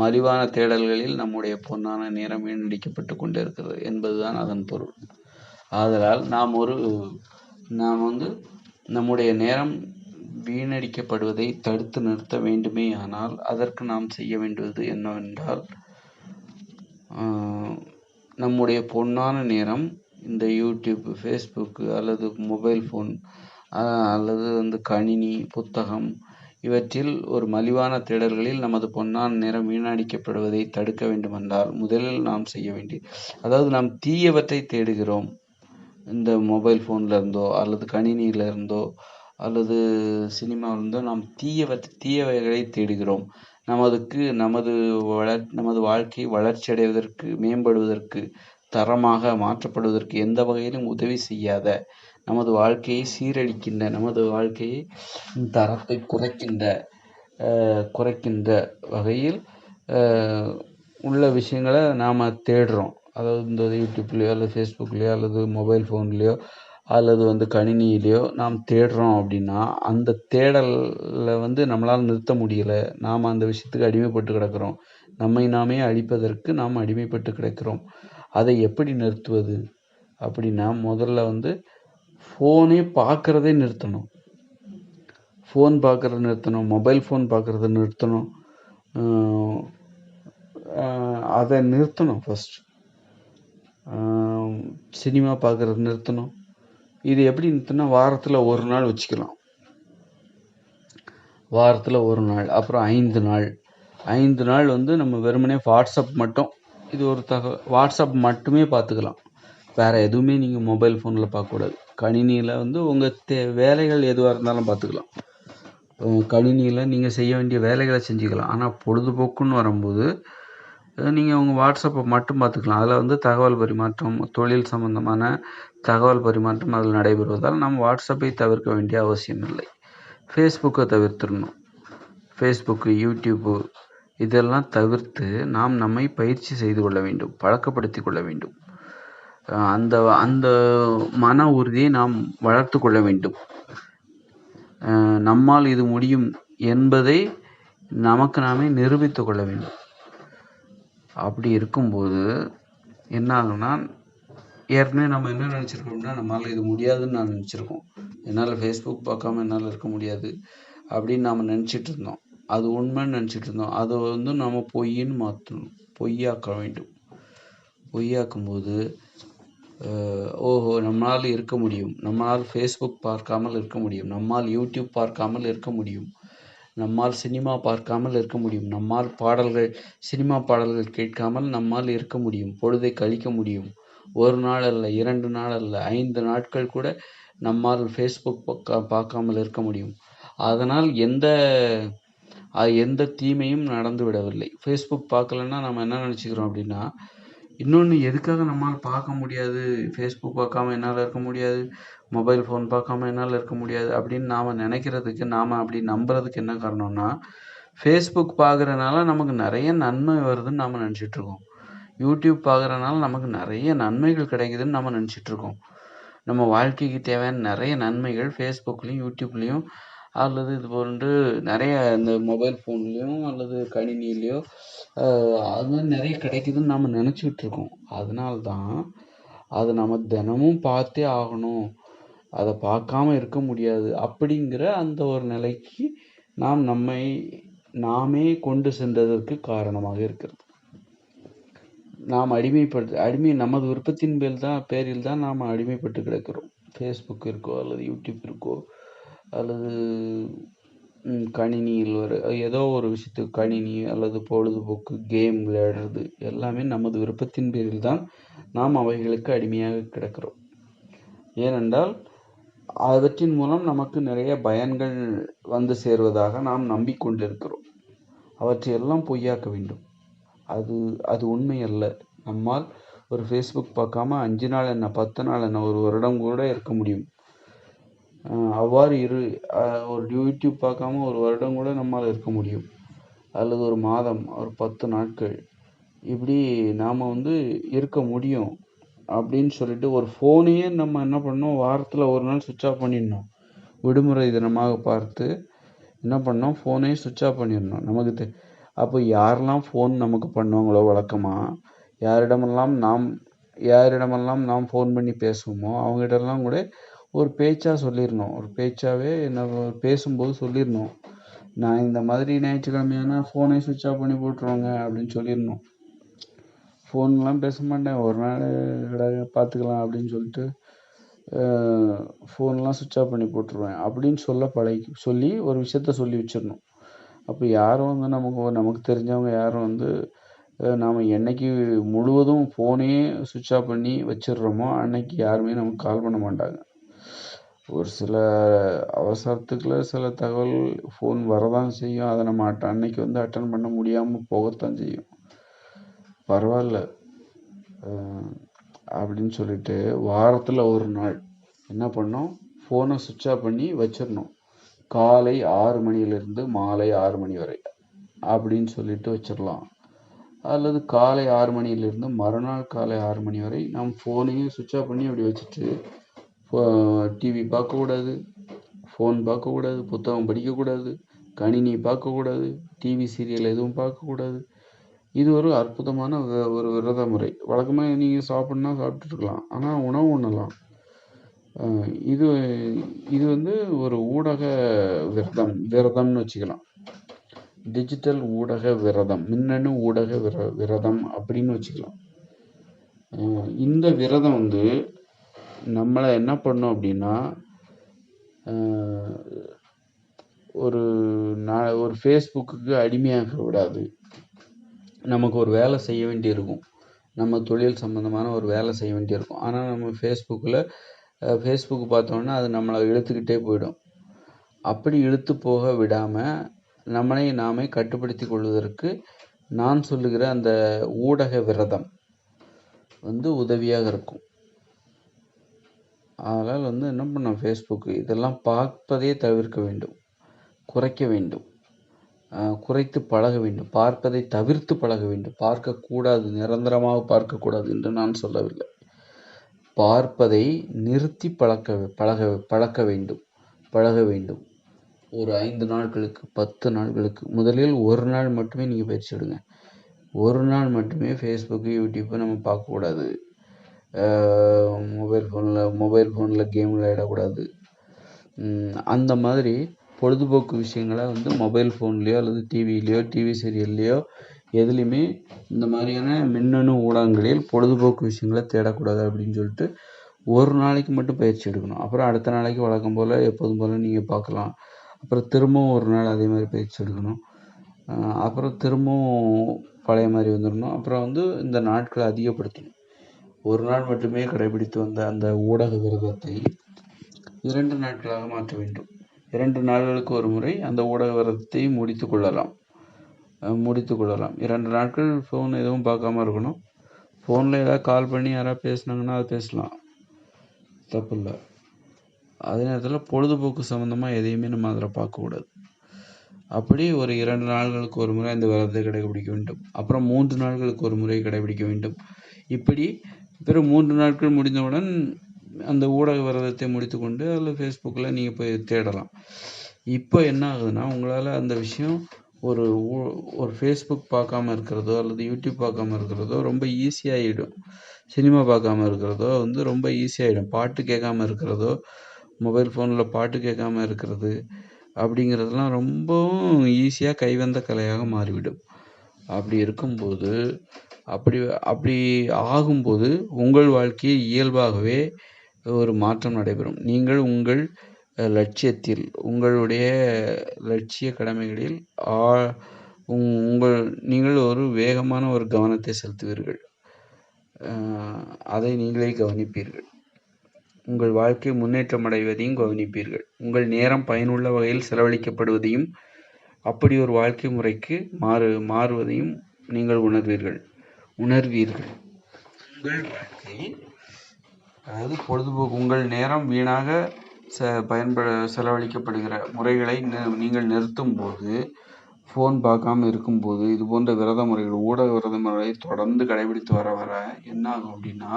மலிவான தேடல்களில் நம்முடைய பொன்னான நேரம் வீணடிக்கப்பட்டு கொண்டே இருக்கிறது என்பதுதான் அதன் பொருள். ஆதலால் நாம் வந்து நம்முடைய நேரம் வீணடிக்கப்படுவதை தடுத்து நிறுத்த வேண்டுமே. ஆனால் அதற்கு நாம் செய்ய வேண்டியது என்னவென்றால், நம்முடைய பொன்னான நேரம் இந்த யூடியூப், ஃபேஸ்புக்கு அல்லது மொபைல் ஃபோன் அல்லது வந்து கணினி, புத்தகம் இவற்றில் ஒரு மலிவான தேடல்களில் நமது பொன்னான நேரம் வீணடிக்கப்படுவதை தடுக்க வேண்டுமென்றால் முதலில் நாம் செய்ய அதாவது நாம் தீயவற்றை தேடுகிறோம். இந்த மொபைல் ஃபோன்ல இருந்தோ அல்லது கணினியில இருந்தோ அல்லது சினிமாவிலிருந்தோ நாம் தீயவைகளை தேடுகிறோம். நமது வாழ்க்கை வளர்ச்சி அடைவதற்கு, மேம்படுவதற்கு, தரமாக மாற்றப்படுவதற்கு எந்த வகையிலும் உதவி செய்யாத, நமது வாழ்க்கையை சீரழிக்கின்ற, நமது வாழ்க்கையை தரத்தை குறைக்கின்ற வகையில் உள்ள விஷயங்களை நாம் தேடுறோம். அதாவது இந்த யூடியூப்லேயோ அல்லது ஃபேஸ்புக்லேயோ அல்லது மொபைல் ஃபோன்லேயோ அல்லது வந்து கணினியிலையோ நாம் தேடுறோம் அப்படின்னா, அந்த தேடலை வந்து நம்மளால் நிறுத்த முடியலை. நாம் அந்த விஷயத்துக்கு அடிமைப்பட்டு கிடக்கிறோம். நம்மை நாமே அழிப்பதற்கு நாம் அடிமைப்பட்டு கிடக்கிறோம். அதை எப்படி நிறுத்துவது அப்படின்னா, முதல்ல வந்து ஃபோனே பார்க்குறதே நிறுத்தணும். ஃபோன் பார்க்குறத நிறுத்தணும், மொபைல் ஃபோன் பார்க்குறத நிறுத்தணும். அதை நிறுத்தணும் ஃபஸ்ட். சினிமா பார்க்குறத நிறுத்தணும். இது எப்படி நிறுத்தினா, வாரத்தில் ஒரு நாள் வச்சுக்கலாம். வாரத்தில் ஒரு நாள், அப்புறம் 5 நாள் வந்து நம்ம வெறுமனே வாட்ஸ்அப் மட்டும், இது ஒரு வாட்ஸ்அப் மட்டுமே பார்த்துக்கலாம். வேறு எதுவுமே நீங்கள் மொபைல் ஃபோனில் பார்க்கக்கூடாது. கணினியில் வந்து உங்கள் வேலைகள் எதுவாக இருந்தாலும் பார்த்துக்கலாம். கணினியில் நீங்கள் செய்ய வேண்டிய வேலைகளை செஞ்சுக்கலாம். ஆனால் பொழுதுபோக்குன்னு வரும்போது நீங்கள் உங்கள் வாட்ஸ்அப்பை மட்டும் பார்த்துக்கலாம். அதில் வந்து தகவல் பரிமாற்றம், தொழில் சம்பந்தமான தகவல் பரிமாற்றம் அதில் நடைபெறுவதால் நாம் வாட்ஸ்அப்பை தவிர்க்க வேண்டிய அவசியம் இல்லை. ஃபேஸ்புக்கை தவிர்த்துடணும். ஃபேஸ்புக்கு, யூடியூப்பு இதெல்லாம் தவிர்த்து நாம் நம்மை பயிற்சி செய்து கொள்ள வேண்டும், பழக்கப்படுத்தி கொள்ள வேண்டும். அந்த மன உறுதியை நாம் வளர்த்து கொள்ள வேண்டும். நம்மால் இது முடியும் என்பதை நமக்கு நாமே நிரூபித்து கொள்ள வேண்டும். அப்படி இருக்கும்போது என்ன ஆகும்னா, ஏற்கனவே நம்ம என்ன நினச்சிருக்கோம்னா, நம்மளால் இது முடியாதுன்னு நான் நினச்சிருக்கோம். என்னால் ஃபேஸ்புக் பார்க்காம என்னால் இருக்க முடியாது அப்படின்னு நாம் நினச்சிட்டு இருந்தோம். அது உண்மைன்னு நினச்சிட்டு இருந்தோம். அதை வந்து நம்ம பொய்ன்னு மாற்றணும், பொய்யாக்க வேண்டும். பொய்யாக்கும்போது ஓஹோ, நம்மளால் இருக்க முடியும், நம்மளால் ஃபேஸ்புக் பார்க்காமல் இருக்க முடியும், நம்மால் யூடியூப் பார்க்காமல் இருக்க முடியும், நம்மால் சினிமா பார்க்காமல் இருக்க முடியும், நம்மால் சினிமா பாடல்கள் கேட்காமல் நம்மால் இருக்க முடியும், பொழுதை கழிக்க முடியும். ஒரு நாள் அல்ல, 2 நாள் அல்ல, 5 நாட்கள் கூட நம்மால் ஃபேஸ்புக் பார்க்காமல் இருக்க முடியும். அதனால் எந்த தீமையும் நடந்து விடவில்லை. ஃபேஸ்புக் பார்க்கலன்னா நம்ம என்ன நினச்சிக்கிறோம் அப்படின்னா, இன்னொன்று எதுக்காக நம்மால் பார்க்க முடியாது, ஃபேஸ்புக் பார்க்காம என்னால் இருக்க முடியாது, மொபைல் ஃபோன் பார்க்காம என்னால் இருக்க முடியாது அப்படின்னு நாம் நினைக்கிறதுக்கு, நாம் அப்படி நம்புறதுக்கு என்ன காரணம்னா, ஃபேஸ்புக் பார்க்குறதுனால நமக்கு நிறைய நன்மை வருதுன்னு நாம் நினச்சிட்ருக்கோம். யூடியூப் பார்க்குறதுனால நமக்கு நிறைய நன்மைகள் கிடைக்குதுன்னு நம்ம நினச்சிட்ருக்கோம். நம்ம வாழ்க்கைக்கு தேவையான நிறைய நன்மைகள் ஃபேஸ்புக்லேயும் யூடியூப்லேயும் அல்லது இது போன்று நிறைய இந்த மொபைல் ஃபோன்லேயும் அல்லது கணினியிலையோ அது மாதிரி நிறைய கிடைக்குதுன்னு நாம் நினச்சிக்கிட்டு இருக்கோம். அதனால தான் அதை நம்ம தினமும் பார்த்தே ஆகணும், அதை பார்க்காம இருக்க முடியாது அப்படிங்கிற அந்த ஒரு நிலைக்கு நாம் நாமே கொண்டு சென்றதற்கு காரணமாக இருக்கிறது. நாம் நமது விருப்பத்தின் பேரில் தான் நாம் அடிமைப்பட்டு கிடக்கிறோம். ஃபேஸ்புக் இருக்கோ அல்லது யூடியூப் இருக்கோ அல்லது கணினியில் ஏதோ ஒரு விஷயத்துக்கு கணினி அல்லது பொழுதுபோக்கு கேம் விளையாடுறது எல்லாமே நமது விருப்பத்தின் பேரில் தான் நாம் அவைகளுக்கு அடிமையாக கிடக்கிறோம். ஏனென்றால் அவற்றின் மூலம் நமக்கு நிறைய பயன்கள் வந்து சேருவதாக நாம் நம்பிக்கொண்டிருக்கிறோம். அவற்றையெல்லாம் பொய்யாக்க வேண்டும். அது உண்மை அல்ல. நம்மால் ஒரு ஃபேஸ்புக் பார்க்காம 5 நாள் என்ன 10 நாள் என்ன 1 வருடம் கூட இருக்க முடியும். அவ்வாறு ஒரு யூடியூப் பார்க்காம 1 வருடம் கூட நம்மால் இருக்க முடியும், அல்லது 1 மாதம், ஒரு 10 நாட்கள் இப்படி நாம் இருக்க முடியும். அப்படின்னு சொல்லிட்டு ஒரு ஃபோனையே நம்ம என்ன பண்ணோம், வாரத்தில் 1 நாள் சுவிட்ச் ஆஃப் பண்ணிடணும். விடுமுறை தினமாக பார்த்து என்ன பண்ணோம், ஃபோனையே சுவிட்ச் ஆஃப் பண்ணிடணும். நமக்கு அப்போ யாரெல்லாம் ஃபோன் நமக்கு பண்ணுவாங்களோ வழக்கமாக, யாரிடமெல்லாம் நாம் ஃபோன் பண்ணி பேசுவோமோ அவங்ககிட்டலாம் கூட ஒரு பேச்சாக சொல்லிடணும். ஒரு பேச்சாகவே பேசும்போது சொல்லிடணும், நான் இந்த மாதிரி ஞாயிற்றுக்கிழமையான ஃபோனை சுவிட்ச் ஆஃப் பண்ணி போட்டுருவாங்க அப்படின்னு சொல்லிடணும். ஃபோன்லாம் பேச மாட்டேன், ஒரு நாள் பார்த்துக்கலாம் அப்படின்னு சொல்லிட்டு ஃபோன்லாம் சுவிட்ச் ஆஃப் பண்ணி போட்டுருவேன் அப்படின்னு சொல்லி ஒரு விஷயத்த சொல்லி வச்சிடணும். அப்போ யாரும் நமக்கு தெரிஞ்சவங்க யாரும் நாம் என்னைக்கு முழுவதும் ஃபோனே சுவிட்ச் ஆஃப் பண்ணி வச்சிடுறோமோ அன்னைக்கு யாருமே நமக்கு கால் பண்ண மாட்டாங்க. ஒரு சில அவசரத்துக்குள்ள சில தகவல் ஃபோன் வரதான் செய்யும். அதை நம்ம அன்னைக்கு அட்டன் பண்ண முடியாமல் போகத்தான் செய்யும். பரவாயில்ல அப்படின்னு சொல்லிட்டு வாரத்தில் 1 நாள் என்ன பண்ணோம், ஃபோனை சுவிட்ச் ஆஃப் பண்ணி வச்சிடணும். காலை 6 மணியிலிருந்து மாலை 6 மணி வரை அப்படின்னு சொல்லிட்டு வச்சிடலாம். அல்லது காலை 6 மணியிலிருந்து மறுநாள் காலை 6 மணி வரை நாம் ஃபோனையும் சுவிட்ச் ஆஃப் பண்ணி அப்படி வச்சுட்டு டிவி பார்க்கக்கூடாது, ஃபோன் பார்க்கக்கூடாது, புத்தகம் படிக்கக்கூடாது, கணினி பார்க்கக்கூடாது, டிவி சீரியல் எதுவும் பார்க்கக்கூடாது. இது ஒரு அற்புதமான ஒரு விரத முறை. வழக்கமாக நீங்கள் சாப்பிட்டுருக்கலாம், ஆனால் உணவு உண்ணலாம். இது ஒரு ஊடக விரதம்னு வச்சுக்கலாம். டிஜிட்டல் ஊடக விரதம், மின்னணு ஊடக விரதம் அப்படின்னு வச்சுக்கலாம். இந்த விரதம் நம்மளை என்ன பண்ணும் அப்படின்னா, ஒரு ஃபேஸ்புக்கு அடிமையாக விடாது. நமக்கு ஒரு வேலை செய்ய வேண்டியிருக்கும், நம்ம தொழில் சம்பந்தமான ஒரு வேலை செய்ய வேண்டியிருக்கும். ஆனால் நம்ம ஃபேஸ்புக் பார்த்தோன்னா அது நம்மளை இழுத்துக்கிட்டே போயிடும். அப்படி இழுத்து போக விடாமல் நம்மளை நாமே கட்டுப்படுத்தி கொள்வதற்கு நான் சொல்லுகிற அந்த ஊடக விரதம் உதவியாக இருக்கும். அதனால் என்ன பண்ணோம், ஃபேஸ்புக்கு இதெல்லாம் பார்ப்பதே தவிர்க்க வேண்டும், குறைக்க வேண்டும், குறைத்து பழக வேண்டும், பார்ப்பதை தவிர்த்து பழக வேண்டும். பார்க்கக்கூடாது, நிரந்தரமாக பார்க்கக்கூடாது என்று நான் சொல்லவில்லை. பார்ப்பதை நிறுத்தி பழக வேண்டும். ஒரு 5 நாட்களுக்கு 10 நாட்களுக்கு முதலில் 1 நாள் மட்டுமே நீங்கள் பயிற்சி எடுங்க. 1 நாள் மட்டுமே ஃபேஸ்புக்கு யூடியூப்பை நம்ம பார்க்கக்கூடாது. மொபைல் ஃபோனில் கேம் விளையாடக்கூடாது. அந்த மாதிரி பொழுதுபோக்கு விஷயங்களை மொபைல் ஃபோன்லேயோ அல்லது டிவிலேயோ டிவி சீரியல்லையோ எதுலேயுமே இந்த மாதிரியான மின்னணு ஊடகங்களில் பொழுதுபோக்கு விஷயங்களை தேடக்கூடாது அப்படின்னு சொல்லிட்டு 1 நாளைக்கு மட்டும் பயிற்சி எடுக்கணும். அப்புறம் அடுத்த நாளைக்கு வழக்கம் போல் எப்போதும் போல் நீங்கள் பார்க்கலாம். அப்புறம் திரும்பவும் 1 நாள் அதே மாதிரி பயிற்சி எடுக்கணும். அப்புறம் திரும்பவும் பழைய மாதிரி வந்துடணும். அப்புறம் இந்த நாட்களை அதிகப்படுத்தணும். 1 நாள் மட்டுமே கடைபிடித்து வந்த அந்த ஊடக விரதத்தை 2 நாட்களாக மாற்ற வேண்டும். 2 நாட்களுக்கு ஒரு முறை அந்த ஊடக விரதத்தை முடித்து கொள்ளலாம். 2 நாட்கள் ஃபோன் எதுவும் பார்க்காம இருக்கணும். ஃபோனில் ஏதாவது கால் பண்ணி யாராவது பேசுனாங்கன்னா அது பேசலாம், தப்பு இல்லை. அதே நேரத்தில் பொழுதுபோக்கு சம்மந்தமாக எதையுமே நம்ம அதில் பார்க்கக்கூடாது. அப்படி ஒரு 2 நாட்களுக்கு ஒரு முறை அந்த விரதத்தை கடைபிடிக்க வேண்டும். அப்புறம் 3 நாட்களுக்கு ஒரு முறை கடைபிடிக்க வேண்டும். இப்படி பிறகு 3 நாட்கள் முடிந்தவுடன் அந்த ஊடக விரதத்தை முடித்து கொண்டு அதில் ஃபேஸ்புக்கில் நீங்கள் போய் தேடலாம். இப்போ என்ன ஆகுதுன்னா, உங்களால அந்த விஷயம் ஒரு ஒரு Facebook பார்க்காம இருக்கிறதோ, அல்லது YouTube பார்க்காம இருக்கிறதோ ரொம்ப ஈஸியாயிடும். சினிமா பார்க்காம இருக்கிறதோ வந்து ரொம்ப ஈஸியாயிடும். பாட்டு கேட்காம இருக்கிறதோ, மொபைல் ஃபோனில் பாட்டு கேட்காம இருக்கிறது அப்படிங்கிறதெல்லாம் ரொம்பவும் ஈஸியாக கைவந்த கலையாக மாறிவிடும். அப்படி இருக்கும்போது அப்படி அப்படி ஆகும்போது உங்கள் வாழ்க்கையில் இயல்பாகவே ஒரு மாற்றம் நடைபெறும். நீங்கள் உங்கள் லட்சியத்தில், உங்களுடைய லட்சிய கடமைகளில் நீங்கள் ஒரு வேகமான ஒரு கவனத்தை செலுத்துவீர்கள். அதை நீங்களே கவனிப்பீர்கள். உங்கள் வாழ்க்கை முன்னேற்றம் அடைவதையும் கவனிப்பீர்கள். உங்கள் நேரம் பயனுள்ள வகையில் செலவழிக்கப்படுவதையும், அப்படி ஒரு வாழ்க்கை முறைக்கு மாறுவதையும் நீங்கள் உணர்வீர்கள். உங்கள் வாழ்க்கை, அதாவது பொழுதுபோக்கு, உங்கள் நேரம் வீணாக செலவழிக்கப்படுகிற முறைகளை நீங்கள் நிறுத்தும் போது, ஃபோன் பார்க்காம இருக்கும்போது, இது போன்ற விரத முறைகள், ஊடக விரத முறைகளை தொடர்ந்து கடைபிடித்து வர என்ன ஆகும் அப்படின்னா,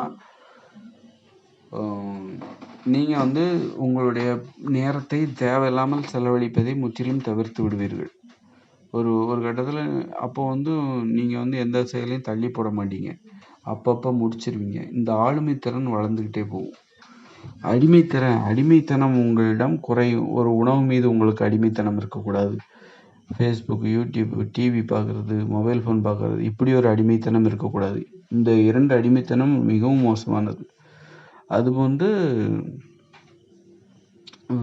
நீங்கள் வந்து உங்களுடைய நேரத்தை தேவையில்லாமல் செலவழிப்பதை முற்றிலும் தவிர்த்து விடுவீர்கள். ஒரு கட்டத்தில் அப்போ வந்து நீங்கள் வந்து எந்த செயலையும் தள்ளி போட மாட்டீங்க, அப்பப்போ முடிச்சிருவீங்க. இந்த ஆளுமைத்திறன் வளர்ந்துக்கிட்டே போகும். அடிமைத்தனம் உங்களிடம் குறையும். ஒரு உணவு மீது உங்களுக்கு அடிமைத்தனம் இருக்கக்கூடாது. ஃபேஸ்புக், யூடியூப், டிவி பார்க்குறது, மொபைல் ஃபோன் பார்க்குறது, இப்படி ஒரு அடிமைத்தனம் இருக்கக்கூடாது. இந்த 2 அடிமைத்தனம் மிகவும் மோசமானது. அது வந்து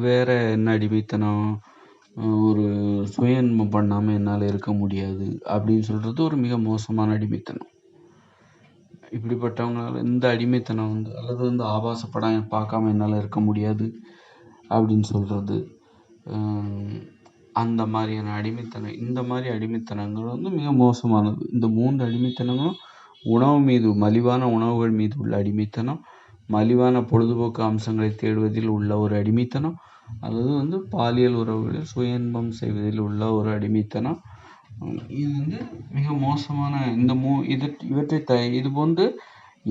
வேற என்ன அடிமைத்தனம், ஒரு சுய இன்பம் பண்ணாமல் என்னால் இருக்க முடியாது அப்படின்னு சொல்கிறது ஒரு மிக மோசமான அடிமைத்தனம். இப்படிப்பட்டவங்களால இந்த அடிமைத்தனம் வந்து, அல்லது வந்து ஆபாச படம் பார்க்காம என்னால் இருக்க முடியாது அப்படின்னு சொல்கிறது, அந்த மாதிரியான அடிமைத்தனம், இந்த மாதிரி அடிமைத்தனங்கள் வந்து மிக மோசமானது. இந்த 3 அடிமைத்தனங்களும் உணவு மீது, மலிவான உணவுகள் மீது உள்ள அடிமைத்தனம், மலிவான பொழுதுபோக்கு அம்சங்களை தேடுவதில் உள்ள ஒரு அடிமைத்தனம், அல்லது வந்து பாலியல் உறவுகளில் சுய இன்பம் செய்வதில் உள்ள ஒரு அடிமைத்தனம். இது வந்து மிக மோசமான இந்த இது போன்று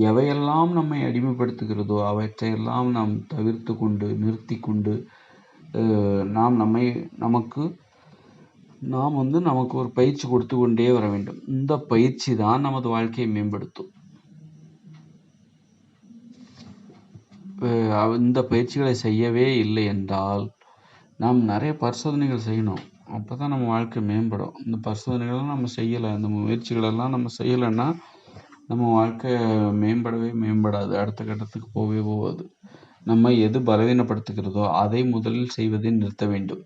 எவையெல்லாம் நம்மை அடிமைப்படுத்துகிறதோ அவற்றையெல்லாம் நாம் தவிர்த்து கொண்டு, நிறுத்தி கொண்டு, நாம் வந்து நமக்கு ஒரு பயிற்சி கொடுத்து கொண்டே வர வேண்டும். இந்த பயிற்சி தான் நமது வாழ்க்கையை மேம்படுத்தும். இந்த பயிற்சிகளை செய்யவே இல்லை என்றால் நாம் நிறைய பரிசோதனைகள் செய்யணும். அப்போ தான் நம்ம வாழ்க்கை மேம்படும். இந்த பரிசோதனைகள்லாம் நம்ம செய்யலை, இந்த முயற்சிகளெல்லாம் நம்ம செய்யலைன்னா நம்ம வாழ்க்கை மேம்படாது, அடுத்த கட்டத்துக்கு போகாது. நம்ம எது பலவீனப்படுத்துகிறதோ அதை முதலில் செய்வதை நிறுத்த வேண்டும்.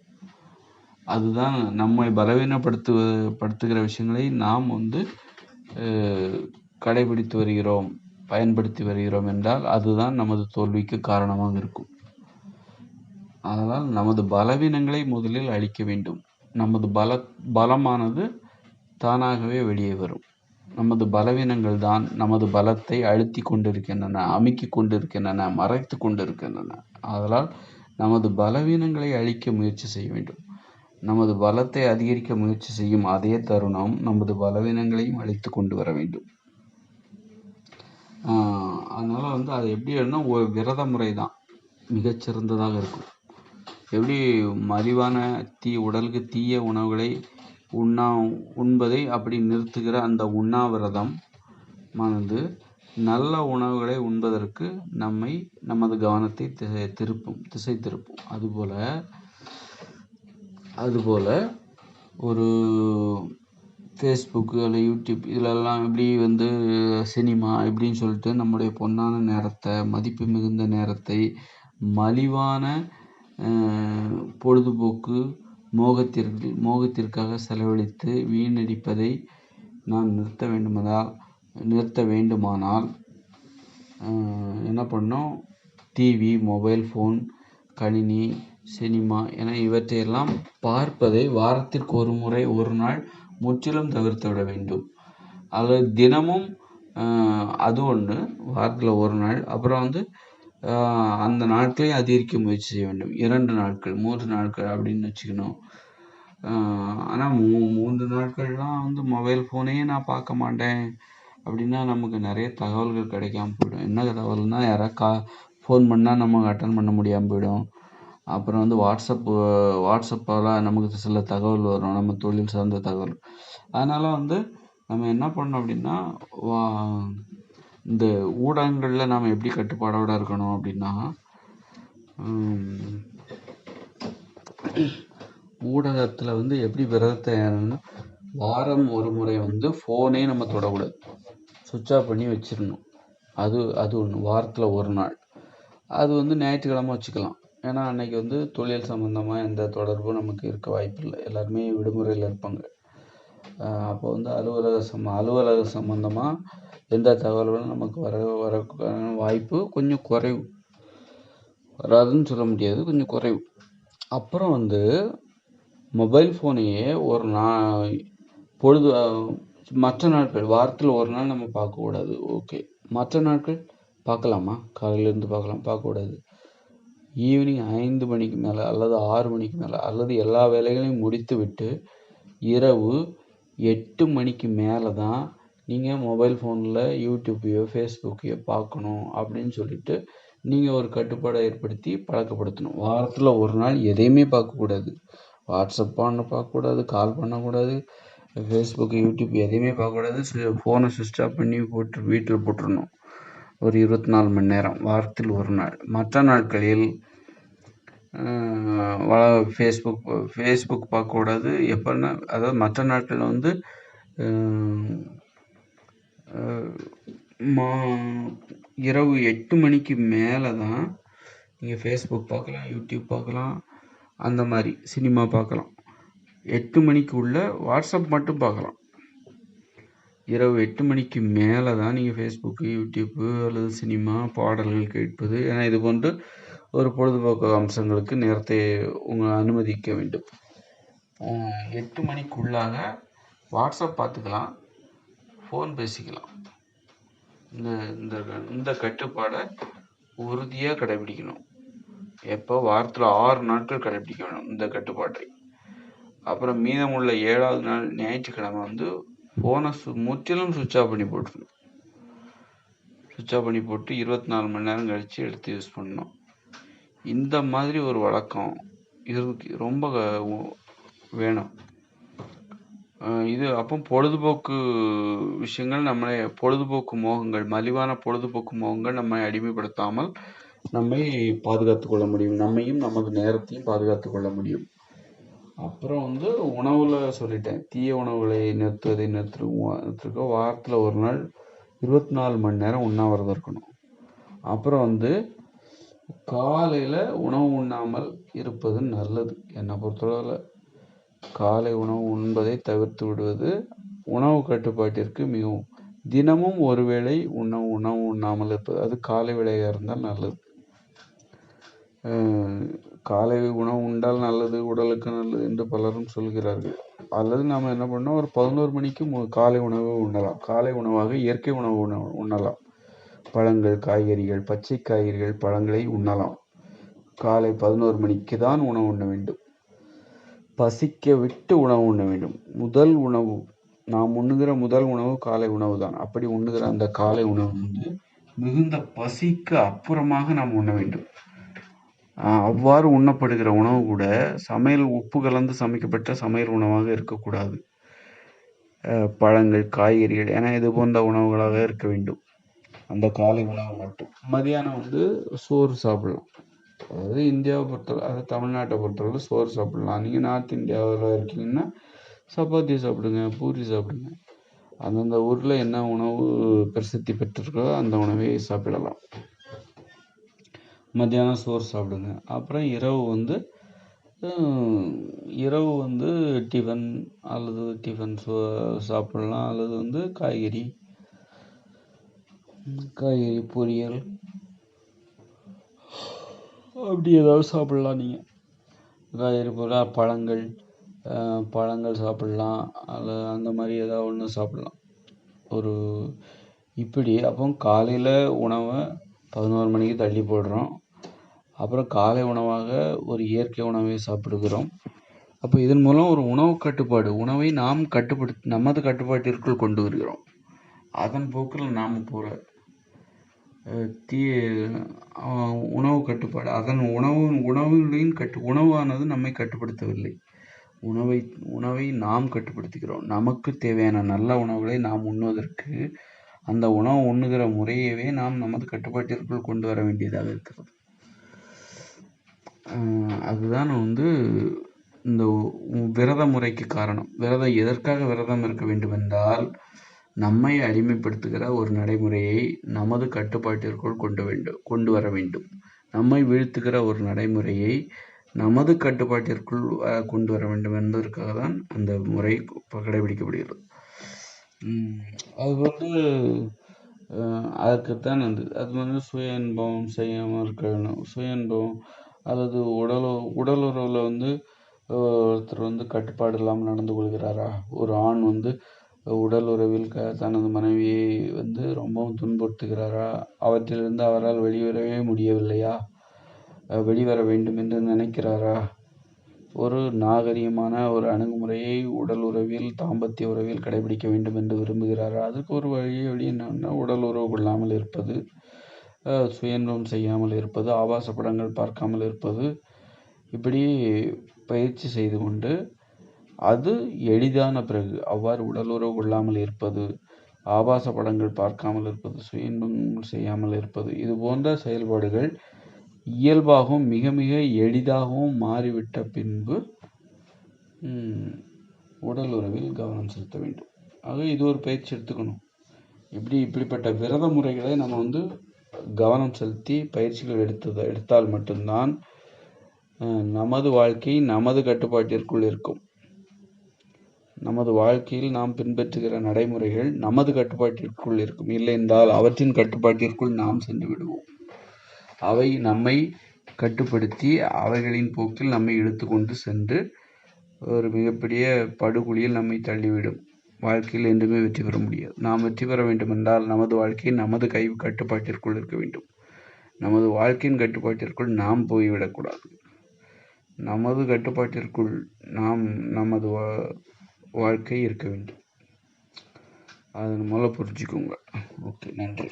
அதுதான் நம்மை பலவீனப்படுத்துகிற விஷயங்களை நாம் வந்து கடைபிடித்து வருகிறோம், பயன்படுத்தி வருகிறோம் என்றால் அதுதான் நமது தோல்விக்கு காரணமாக இருக்கும். அதனால் நமது பலவீனங்களை முதலில் அழிக்க வேண்டும். நமது பலமானது தானாகவே வெளியே வரும். நமது பலவீனங்கள் தான் நமது பலத்தை அழுத்தி கொண்டிருக்கின்றன, அமுக்கி கொண்டிருக்கின்றன, மறைத்து கொண்டிருக்கின்றன. அதனால் நமது பலவீனங்களை அழிக்க முயற்சி செய்ய வேண்டும். நமது பலத்தை அதிகரிக்க முயற்சி செய்யும் அதே தருணம் நமது பலவீனங்களையும் அழித்து கொண்டு வர வேண்டும். அதனால வந்து அது எப்படி ஒரு விரத முறை தான் மிகச்சிறந்ததாக இருக்கும். எப்படி மலிவான உடலுக்கு தீய உணவுகளை உண்பதை அப்படி நிறுத்துகிற அந்த உண்ணாவிரதம் ஆனது நல்ல உணவுகளை உண்பதற்கு நமது கவனத்தை திசை திருப்பும். அதுபோல ஒரு ஃபேஸ்புக்கு அல்லது யூடியூப் இதிலெல்லாம் எப்படி வந்து சினிமா இப்படின்னு சொல்லிட்டு நம்முடைய பொன்னான நேரத்தை, மதிப்பு மிகுந்த நேரத்தை மலிவான பொழுதுபோக்கு மோகத்திற்காக செலவழித்து வீணடிப்பதை நாம் நிறுத்த வேண்டுமானால் என்ன பண்ணோம்? டிவி, மொபைல் ஃபோன், கணினி, சினிமா என இவற்றையெல்லாம் பார்ப்பதை வாரத்திற்கு ஒரு முறை, ஒரு நாள் முற்றிலும் தவிர்த்து விட வேண்டும். அல்லது தினமும் அது ஒன்று, வாரத்தில் ஒரு நாள். அப்புறம் வந்து அந்த நாட்களை அதிகரிக்க முயற்சி செய்ய வேண்டும். 2 நாட்கள், 3 நாட்கள் அப்படின்னு வச்சுக்கணும். ஆனால் 3 நாட்கள்லாம் வந்து மொபைல் ஃபோனே நான் பார்க்க மாட்டேன் அப்படின்னா நமக்கு நிறைய தகவல்கள் கிடைக்காம போயிடும். என்ன தகவல்னால், யாராவது ஃபோன் பண்ணால் நமக்கு அட்டன் பண்ண முடியாமல் போயிடும். அப்புறம் வந்து வாட்ஸ்அப்பால் நமக்கு சில தகவல் வரும், நம்ம தொழில் சார்ந்த தகவல். அதனால் வந்து நம்ம என்ன பண்ணணும் அப்படின்னா, இந்த ஊடகங்களில் நாம் எப்படி கட்டுப்பாடோடு இருக்கணும் அப்படின்னா, ஊடகத்தில் வந்து எப்படி விரதத்தை வாரம் ஒரு முறை வந்து ஃபோனே நம்ம தொடக்கூடாது, சுவிட்ச் ஆஃப் பண்ணி வச்சிடணும். அது ஒன்று, வாரத்தில் ஒரு நாள். அது வந்து ஞாயிற்றுக்கிழமை வச்சுக்கலாம். ஏன்னா அன்னைக்கு வந்து தொழில் சம்மந்தமாக எந்த தொடர்பும் நமக்கு இருக்க வாய்ப்பில்லை, எல்லாருமே விடுமுறையில் இருப்பாங்க. அப்போ வந்து அலுவலக சம்மந்தமாக எந்த தகவல்களும் நமக்கு வர வாய்ப்பு கொஞ்சம் குறைவு. வராதுன்னு சொல்ல முடியாது, கொஞ்சம் குறைவு. அப்புறம் வந்து மொபைல் ஃபோனையே ஒரு மற்ற நாட்கள், வாரத்தில் ஒரு நாள் நம்ம பார்க்கக்கூடாது, ஓகே. மற்ற நாட்கள் பார்க்கலாமா? காலையிலேருந்து பார்க்கக்கூடாது. ஈவினிங் 5 மணிக்கு மேலே அல்லது 6 மணிக்கு மேலே அல்லது எல்லா வேலைகளையும் முடித்து விட்டு இரவு 8 மணிக்கு மேலே தான் நீங்கள் மொபைல் ஃபோனில் யூடியூப்பையோ ஃபேஸ்புக்கையோ பார்க்கணும் அப்படின்னு சொல்லிட்டு நீங்கள் ஒரு கட்டுப்பாடை ஏற்படுத்தி பழக்கப்படுத்தணும். வாரத்தில் ஒரு நாள் எதையுமே பார்க்கக்கூடாது. வாட்ஸ்அப் பார்க்கக்கூடாது, கால் பண்ணக்கூடாது, ஃபேஸ்புக்கு யூடியூப் எதையுமே பார்க்கக்கூடாது. ஃபோனை சுவிட்ச் ஆஃப் பண்ணி வீட்டில் போட்டுடணும் ஒரு 24 மணி நேரம், வாரத்தில் ஒரு நாள். மற்ற நாட்களில் ஃபேஸ்புக் பார்க்கக்கூடாது. எப்போன்னா, அதாவது மற்ற நாட்களில் வந்து இரவு 8 மணிக்கு மேலே தான் நீங்கள் ஃபேஸ்புக் பார்க்கலாம், யூடியூப் பார்க்கலாம், அந்த மாதிரி சினிமா பார்க்கலாம். 8 மணிக்கு உள்ள வாட்ஸ்அப் மட்டும் பார்க்கலாம். இரவு 8 மணிக்கு மேலே தான் நீங்கள் ஃபேஸ்புக்கு, யூடியூப்பு அல்லது சினிமா, பாடல்கள் கேட்பது, ஏன்னா இது போன்று ஒரு பொழுதுபோக்கு அம்சங்களுக்கு நேரத்தை அனுமதிக்க வேண்டும். 8 மணிக்குள்ளாக வாட்ஸ்அப் பார்த்துக்கலாம், ஃபோன் பேசிக்கலாம். இந்த கட்டுப்பாடை உறுதியாக கடைபிடிக்கணும். எப்போ? வாரத்தில் 6 நாட்கள் கடைபிடிக்க வேணும் இந்த கட்டுப்பாட்டை. அப்புறம் மீதமுள்ள 7வது நாள் ஞாயிற்றுக்கிழமை வந்து ஃபோனை முற்றிலும் சுவிட்ச் ஆஃப் பண்ணி போட்டுருணும். சுவிட்ச் ஆஃப் பண்ணி போட்டு 24 மணி நேரம் கழித்து எடுத்து யூஸ் பண்ணணும். இந்த மாதிரி ஒரு வழக்கம் ரொம்ப வேணும். இது அப்போ பொழுதுபோக்கு விஷயங்கள், நம்மளை பொழுதுபோக்கு மோகங்கள், மலிவான பொழுதுபோக்கு மோகங்கள் நம்மை அடிமைப்படுத்தாமல் நம்மை பாதுகாத்து கொள்ள முடியும், நம்மையும் நமது நேரத்தையும் பாதுகாத்து கொள்ள முடியும். அப்புறம் வந்து உணவில் சொல்லிட்டேன், தீய உணவுகளை நிறுத்துறதுக்கு வாரத்தில் ஒரு நாள் 24 மணி நேரம் உண்ணாவிரதம் இருக்கணும். அப்புறம் வந்து காலையில் உணவு உண்ணாமல் இருப்பது நல்லது. என்னை பொறுத்தளவில் காலை உணவு உண்பதை தவிர்த்து விடுவது உணவு கட்டுப்பாட்டிற்கு மிகவும், தினமும் ஒருவேளை உணவு உண்ணாமல் இருப்பது, அது காலை வேளையாக இருந்தால் நல்லது. காலை உணவு உண்டால் நல்லது, உடலுக்கு நல்லது என்று பலரும் சொல்கிறார்கள். அல்லது நாம் என்ன பண்ணோம், ஒரு 11 மணிக்கு காலை உணவு உண்ணலாம். காலை உணவாக இயற்கை உணவு உண்ணலாம். பழங்கள், காய்கறிகள், பச்சை காய்கறிகள், பழங்களை உண்ணலாம். காலை 11 மணிக்கு தான் உணவு உண்ண வேண்டும். பசிக்க விட்டு உணவு உண்ண வேண்டும். நாம் உண்ணுகிற முதல் உணவு காலை உணவு தான். அப்படி உண்ணுகிற அந்த காலை உணவு வந்து மிகுந்த பசிக்கு அப்புறமாக நாம் உண்ண வேண்டும். அவ்வாறு உண்ணப்படுகிற உணவு கூட உப்பு கலந்து சமைக்கப்பட்ட சமையல் உணவாக இருக்கக்கூடாது. பழங்கள், காய்கறிகள் என இது போன்ற உணவுகளாக இருக்க வேண்டும் அந்த காலை உணவு மட்டும். மதியானம் வந்து சோறு சாப்பிடலாம். அதாவது இந்தியாவை பொறுத்தவரை, அதாவது தமிழ்நாட்டை பொறுத்தவரை சோறு சாப்பிடலாம். நீங்கள் நார்த் இந்தியாவில் இருக்கீங்கன்னா சப்பாத்தி சாப்பிடுங்க, பூரி சாப்பிடுங்க. அந்தந்த ஊரில் என்ன உணவு பிரசித்தி பெற்றிருக்கோ அந்த உணவை சாப்பிடலாம். மத்தியானம் சோறு சாப்பிடுங்க. அப்புறம் இரவு வந்து டிஃபன் சாப்பிடலாம், அல்லது வந்து காய்கறி பொரியல் அப்படி ஏதாவது சாப்பிடலாம். நீங்கள் காய்கறி பொரியல், பழங்கள் சாப்பிடலாம், அல்லது அந்த மாதிரி ஏதாவது ஒன்று சாப்பிடலாம். இப்படி அப்போ காலையில் உணவை 11 மணிக்கு தள்ளி போடுறோம். அப்புறம் காலை உணவாக ஒரு இயற்கை உணவை சாப்பிடுகிறோம். அப்போ இதன் மூலம் ஒரு உணவு கட்டுப்பாடு, உணவை நாம் நமது கட்டுப்பாட்டிற்குள் கொண்டு வருகிறோம். அதன் போக்கில் நாம் போகிற தீ உணவு கட்டுப்பாடு, அதன் உணவுகளின் உணவானது நம்மை கட்டுப்படுத்தவில்லை. உணவை நாம் கட்டுப்படுத்துகிறோம். நமக்கு தேவையான நல்ல உணவுகளை நாம் உண்ணுவதற்கு அந்த உணவு உண்ணுகிற முறையவே நாம் நமது கட்டுப்பாட்டிற்குள் கொண்டு வர வேண்டியதாக இருக்கிறது. அதுதான் இந்த விரத முறைக்கு காரணம். எதற்காக விரதம் இருக்க வேண்டும் என்றால், நம்மை அடிமைப்படுத்துகிற ஒரு நடைமுறையை நமது கட்டுப்பாட்டிற்குள் கொண்டு வர வேண்டும். நம்மை வீழ்த்துகிற ஒரு நடைமுறையை நமது கட்டுப்பாட்டிற்குள் கொண்டு வர வேண்டும் என்பதற்காக தான் அந்த முறை கடைபிடிக்கப்படுகிறது. அது அதற்குத்தான் அது சுய அனுபவம் செய்யாமல் இருக்கணும். சுய அனுபவம் அல்லது உடலுறவில் ஒருத்தர் கட்டுப்பாடு இல்லாமல் நடந்து கொள்கிறாரா? ஒரு ஆண் உடல் உறவில் தனது மனைவியை ரொம்பவும் துன்புறுத்துகிறாரா? அவற்றிலிருந்து அவரால் வெளிவரவே முடியவில்லையா? வெளிவர வேண்டும் என்று நினைக்கிறாரா? ஒரு நாகரிகமான ஒரு அணுகுமுறையை உடல் உறவில், தாம்பத்திய உறவில் கடைபிடிக்க வேண்டும் என்று விரும்புகிறாரா? அதுக்கு ஒரு வழி என்னன்னா, உடல் உறவு கொள்ளாமல் இருப்பது, சுயன்பம் செய்யாமல் இருப்பது, ஆபாச படங்கள் பார்க்காமல் இருப்பது, இப்படி பயிற்சி செய்து கொண்டு அது எளிதான பிறகு அவ்வாறு உடல் உறவு கொள்ளாமல் இருப்பது, ஆபாச படங்கள் பார்க்காமல் இருப்பது, சுயன்பம் செய்யாமல் இருப்பது, இது போன்ற செயல்பாடுகள் இயல்பாகவும் மிக மிக எளிதாகவும் மாறிவிட்ட பின்பு உடல் உறவில் கவனம் செலுத்த வேண்டும். ஆக இது ஒரு பயிற்சி எடுத்துக்கணும். இப்படிப்பட்ட விரத முறைகளை நம்ம கவனம் செலுத்தி பயிற்சிகள் எடுத்தால் மட்டும்தான் நமது வாழ்க்கை நமது கட்டுப்பாட்டிற்குள் இருக்கும். நமது வாழ்க்கையில் நாம் பின்பற்றுகிற நடைமுறைகள் நமது கட்டுப்பாட்டிற்குள் இருக்கும். இல்லை என்றால் அவற்றின் கட்டுப்பாட்டிற்குள் நாம் சென்று விடுவோம். அவை நம்மை கட்டுப்படுத்தி அவைகளின் போக்கில் நம்மை இழுத்து கொண்டு சென்று ஒரு மிகப்பெரிய படுகொலியில் நம்மை தள்ளிவிடும். வாழ்க்கையில் என்றுமே வெற்றி பெற முடியாது. நாம் வெற்றி பெற வேண்டும் என்றால் நமது வாழ்க்கை நமது கட்டுப்பாட்டிற்குள் இருக்க வேண்டும். நமது வாழ்க்கையின் கட்டுப்பாட்டிற்குள் நாம் போய்விடக்கூடாது. நமது கட்டுப்பாட்டிற்குள் நமது வாழ்க்கை இருக்க வேண்டும். அதன் மூலம் புரிஞ்சுக்கோங்க. ஓகே, நன்றி.